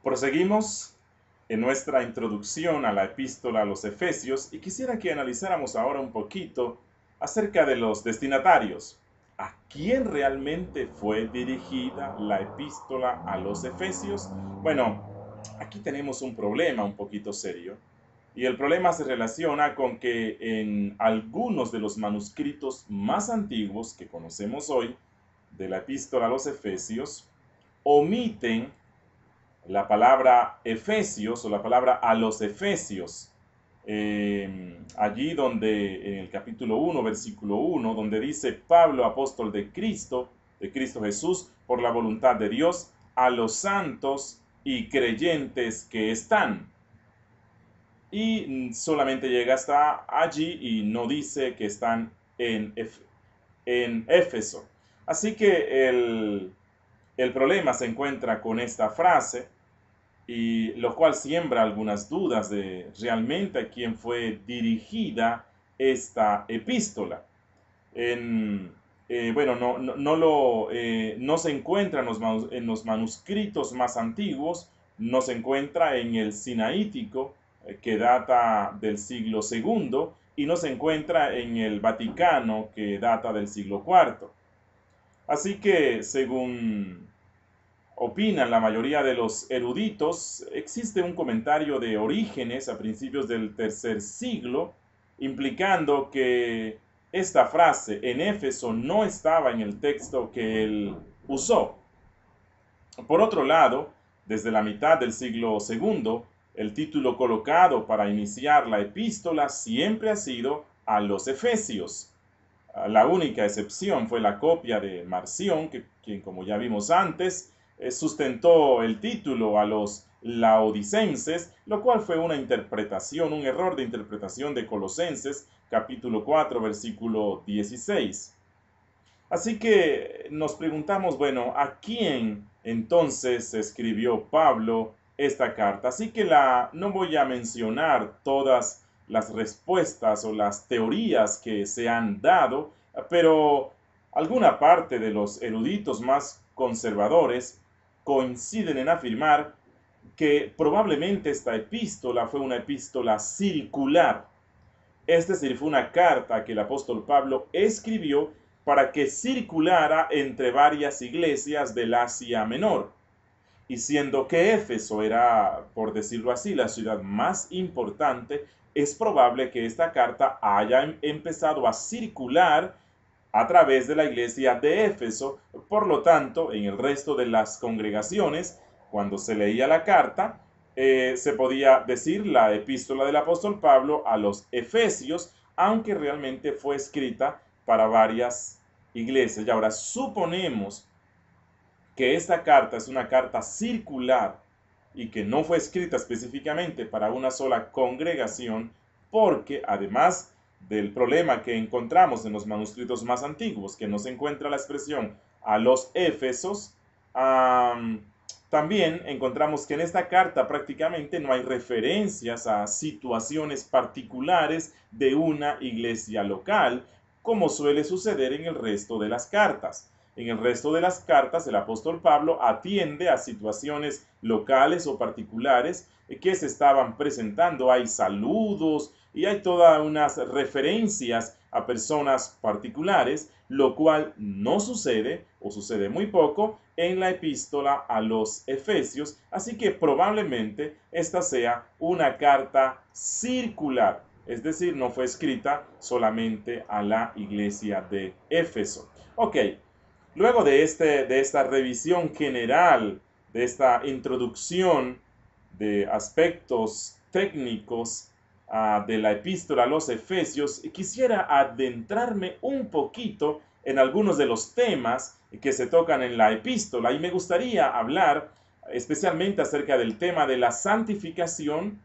Proseguimos en nuestra introducción a la epístola a los Efesios y quisiera que analizáramos ahora un poquito acerca de los destinatarios. ¿A quién realmente fue dirigida la epístola a los Efesios? Bueno, aquí tenemos un problema un poquito serio y el problema se relaciona con que en algunos de los manuscritos más antiguos que conocemos hoy de la epístola a los Efesios omiten la palabra Efesios o la palabra a los Efesios. Allí donde en el capítulo 1, versículo 1, donde dice Pablo, apóstol de Cristo Jesús, por la voluntad de Dios, a los santos y creyentes que están. Y solamente llega hasta allí y no dice que están en Éfeso. Así que el problema se encuentra con esta frase y lo cual siembra algunas dudas de realmente a quién fue dirigida esta epístola. En, bueno, no se encuentra en los manuscritos más antiguos, no se encuentra en el Sinaítico, que data del siglo segundo, y no se encuentra en el Vaticano, que data del siglo cuarto. Así que, según opinan la mayoría de los eruditos, existe un comentario de Orígenes a principios del tercer siglo, implicando que esta frase en Éfeso no estaba en el texto que él usó. Por otro lado, desde la mitad del siglo segundo, el título colocado para iniciar la epístola siempre ha sido a los Efesios. La única excepción fue la copia de Marción, quien, como ya vimos antes, sustentó el título a los laodicenses, lo cual fue una interpretación, un error de interpretación de Colosenses, capítulo 4, versículo 16. Así que nos preguntamos, bueno, ¿a quién entonces escribió Pablo esta carta? Así que no voy a mencionar todas las respuestas o las teorías que se han dado, pero alguna parte de los eruditos más conservadores coinciden en afirmar que probablemente esta epístola fue una epístola circular, es decir, fue una carta que el apóstol Pablo escribió para que circulara entre varias iglesias del Asia Menor. Y siendo que Éfeso era, por decirlo así, la ciudad más importante, es probable que esta carta haya empezado a circular a través de la iglesia de Éfeso. Por lo tanto, en el resto de las congregaciones, cuando se leía la carta, se podía decir la epístola del apóstol Pablo a los Efesios, aunque realmente fue escrita para varias iglesias. Y ahora suponemos que esta carta es una carta circular y que no fue escrita específicamente para una sola congregación, porque además del problema que encontramos en los manuscritos más antiguos, que no se encuentra la expresión a los Éfesos, también encontramos que en esta carta prácticamente no hay referencias a situaciones particulares de una iglesia local, como suele suceder en el resto de las cartas. En el resto de las cartas, el apóstol Pablo atiende a situaciones locales o particulares que se estaban presentando. Hay saludos y hay todas unas referencias a personas particulares, lo cual no sucede o sucede muy poco en la epístola a los Efesios. Así que probablemente esta sea una carta circular, es decir, no fue escrita solamente a la iglesia de Éfeso. Ok, luego de esta revisión general, de esta introducción de aspectos técnicos de la epístola a los Efesios, quisiera adentrarme un poquito en algunos de los temas que se tocan en la epístola y me gustaría hablar especialmente acerca del tema de la santificación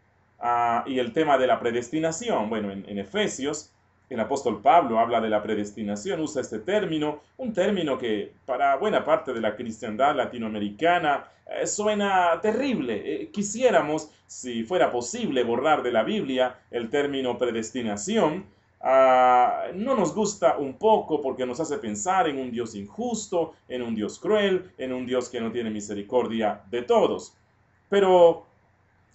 y el tema de la predestinación. Bueno, en Efesios el apóstol Pablo habla de la predestinación, usa este término, un término que para buena parte de la cristiandad latinoamericana suena terrible. Quisiéramos, si fuera posible, borrar de la Biblia el término predestinación. No nos gusta un poco porque nos hace pensar en un Dios injusto, en un Dios cruel, en un Dios que no tiene misericordia de todos. Pero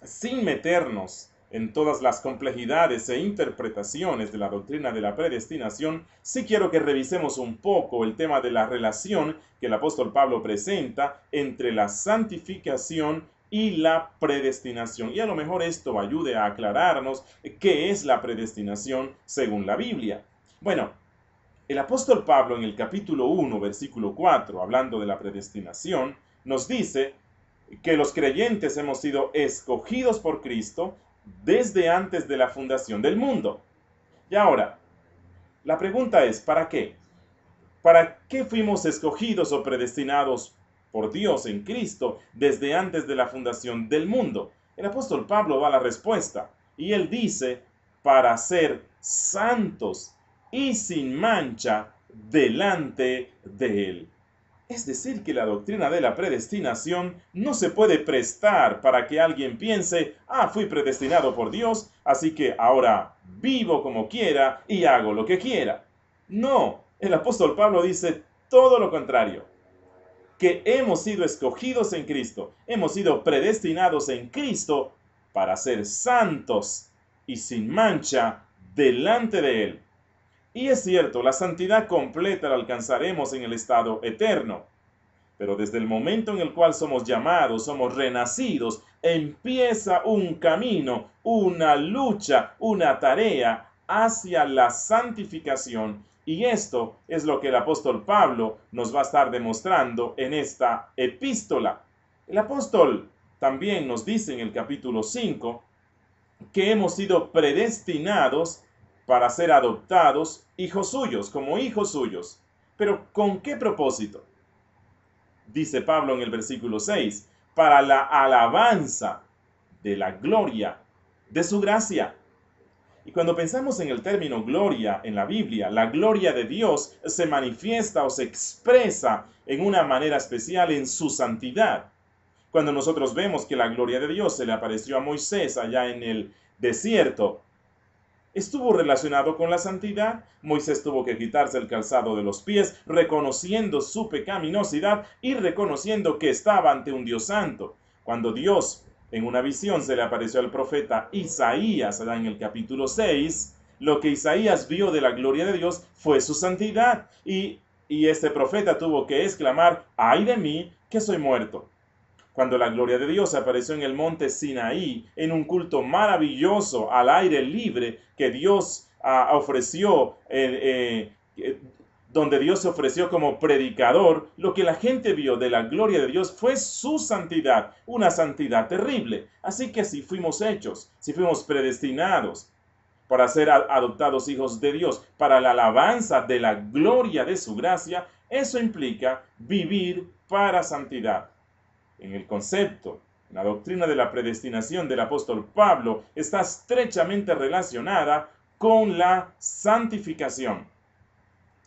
sin meternos en todas las complejidades e interpretaciones de la doctrina de la predestinación, sí quiero que revisemos un poco el tema de la relación que el apóstol Pablo presenta entre la santificación y la predestinación. Y a lo mejor esto ayude a aclararnos qué es la predestinación según la Biblia. Bueno, el apóstol Pablo en el capítulo 1, versículo 4, hablando de la predestinación, nos dice que los creyentes hemos sido escogidos por Cristo desde antes de la fundación del mundo. Y ahora, la pregunta es, ¿para qué? ¿Para qué fuimos escogidos o predestinados por Dios en Cristo desde antes de la fundación del mundo? El apóstol Pablo da la respuesta y él dice, para ser santos y sin mancha delante de él. Es decir, que la doctrina de la predestinación no se puede prestar para que alguien piense, fui predestinado por Dios, así que ahora vivo como quiera y hago lo que quiera. No, el apóstol Pablo dice todo lo contrario, que hemos sido escogidos en Cristo, hemos sido predestinados en Cristo para ser santos y sin mancha delante de Él. Y es cierto, la santidad completa la alcanzaremos en el estado eterno. Pero desde el momento en el cual somos llamados, somos renacidos, empieza un camino, una lucha, una tarea hacia la santificación. Y esto es lo que el apóstol Pablo nos va a estar demostrando en esta epístola. El apóstol también nos dice en el capítulo 5 que hemos sido predestinados para ser adoptados hijos suyos, como hijos suyos. Pero ¿con qué propósito? Dice Pablo en el versículo 6, para la alabanza de la gloria de su gracia. Y cuando pensamos en el término gloria en la Biblia, la gloria de Dios se manifiesta o se expresa en una manera especial en su santidad. Cuando nosotros vemos que la gloria de Dios se le apareció a Moisés allá en el desierto, estuvo relacionado con la santidad. Moisés tuvo que quitarse el calzado de los pies, reconociendo su pecaminosidad y reconociendo que estaba ante un Dios santo. Cuando Dios en una visión se le apareció al profeta Isaías, allá en el capítulo 6, lo que Isaías vio de la gloria de Dios fue su santidad. Y este profeta tuvo que exclamar, ¡ay de mí, que soy muerto! Cuando la gloria de Dios apareció en el monte Sinaí, en un culto maravilloso al aire libre que Dios ofreció, donde Dios se ofreció como predicador, lo que la gente vio de la gloria de Dios fue su santidad, una santidad terrible. Así que si fuimos hechos, si fuimos predestinados para ser adoptados hijos de Dios, para la alabanza de la gloria de su gracia, eso implica vivir para santidad. En el concepto, la doctrina de la predestinación del apóstol Pablo está estrechamente relacionada con la santificación.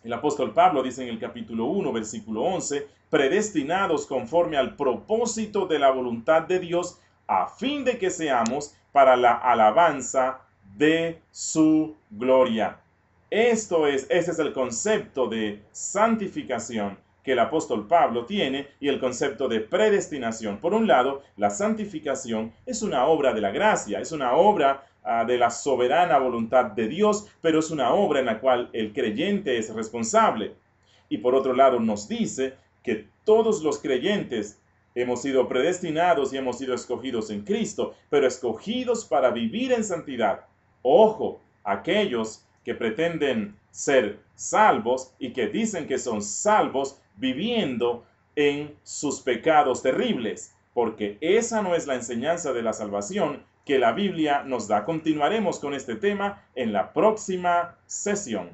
El apóstol Pablo dice en el capítulo 1, versículo 11, predestinados conforme al propósito de la voluntad de Dios, a fin de que seamos para la alabanza de su gloria. Ese es el concepto de santificación que el apóstol Pablo tiene y el concepto de predestinación. Por un lado, la santificación es una obra de la gracia, es una obra de la soberana voluntad de Dios, pero es una obra en la cual el creyente es responsable. Y por otro lado, nos dice que todos los creyentes hemos sido predestinados y hemos sido escogidos en Cristo, pero escogidos para vivir en santidad. Ojo, aquellos que pretenden ser salvos y que dicen que son salvos viviendo en sus pecados terribles, porque esa no es la enseñanza de la salvación que la Biblia nos da. Continuaremos con este tema en la próxima sesión.